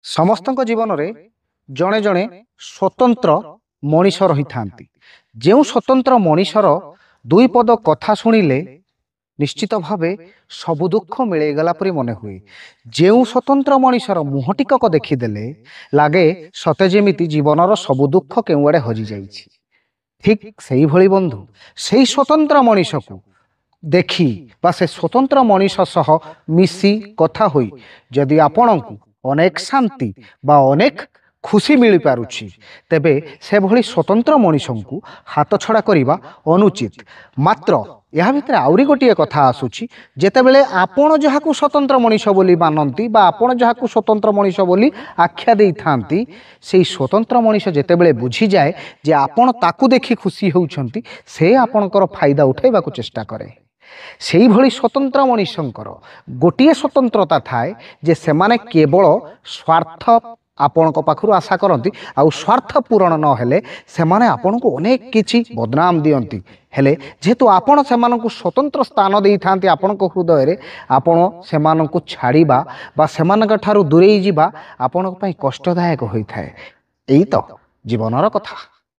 ସମସ୍ତଙ୍କ ଜୀବନରେ ଜଣେ ଜଣେ ସ୍ୱତନ୍ତ୍ର ମଣିଷ ରହିଥାନ୍ତି। ଯେଉଁ ସ୍ୱତନ୍ତ୍ର ମଣିଷର ଦୁଇ ପଦ କଥା ଶୁଣିଲେ ନିଶ୍ଚିତ ଭାବେ ସବୁ ଦୁଃଖ ମିଳେଇଗଲା ପରି ମନେ ହୁଏ। ଯେଉଁ ସ୍ୱତନ୍ତ୍ର ମଣିଷର ମୁହଁ ଟିକକ ଦେଖିଦେଲେ ଲାଗେ ସତେ ଯେମିତି ଜୀବନର ସବୁ ଦୁଃଖ କେଉଁଆଡ଼େ ହଜିଯାଇଛି। ଠିକ୍ ସେଇଭଳି ବନ୍ଧୁ, ସେଇ ସ୍ୱତନ୍ତ୍ର ମଣିଷକୁ ଦେଖି ବା ସେ ସ୍ୱତନ୍ତ୍ର ମଣିଷ ସହ ମିଶି କଥା ହୋଇ ଯଦି ଆପଣଙ୍କୁ ଅନେକ ଶାନ୍ତି ବା ଅନେକ ଖୁସି ମିଳିପାରୁଛି, ତେବେ ସେଭଳି ସ୍ୱତନ୍ତ୍ର ମଣିଷଙ୍କୁ ହାତଛଡ଼ା କରିବା ଅନୁଚିତ। ମାତ୍ର ଏହା ଭିତରେ ଆହୁରି ଗୋଟିଏ କଥା ଆସୁଛି, ଯେତେବେଳେ ଆପଣ ଯାହାକୁ ସ୍ୱତନ୍ତ୍ର ମଣିଷ ବୋଲି ମାନନ୍ତି ବା ଆପଣ ଯାହାକୁ ସ୍ୱତନ୍ତ୍ର ମଣିଷ ବୋଲି ଆଖ୍ୟା ଦେଇଥାନ୍ତି, ସେଇ ସ୍ୱତନ୍ତ୍ର ମଣିଷ ଯେତେବେଳେ ବୁଝିଯାଏ ଯେ ଆପଣ ତାକୁ ଦେଖି ଖୁସି ହେଉଛନ୍ତି, ସେ ଆପଣଙ୍କର ଫାଇଦା ଉଠାଇବାକୁ ଚେଷ୍ଟା କରେ। ସେଇଭଳି ସ୍ୱତନ୍ତ୍ର ମଣିଷଙ୍କର ଗୋଟିଏ ସ୍ୱତନ୍ତ୍ରତା ଥାଏ ଯେ ସେମାନେ କେବଳ ସ୍ୱାର୍ଥ ଆପଣଙ୍କ ପାଖରୁ ଆଶା କରନ୍ତି, ଆଉ ସ୍ୱାର୍ଥ ପୂରଣ ନହେଲେ ସେମାନେ ଆପଣଙ୍କୁ ଅନେକ କିଛି ବଦନାମ ଦିଅନ୍ତି। ହେଲେ ଯେହେତୁ ଆପଣ ସେମାନଙ୍କୁ ସ୍ୱତନ୍ତ୍ର ସ୍ଥାନ ଦେଇଥାନ୍ତି ଆପଣଙ୍କ ହୃଦୟରେ, ଆପଣ ସେମାନଙ୍କୁ ଛାଡ଼ିବା ବା ସେମାନଙ୍କ ଠାରୁ ଦୂରେଇ ଯିବା ଆପଣଙ୍କ ପାଇଁ କଷ୍ଟଦାୟକ ହୋଇଥାଏ। ଏଇ ତ ଜୀବନର କଥା।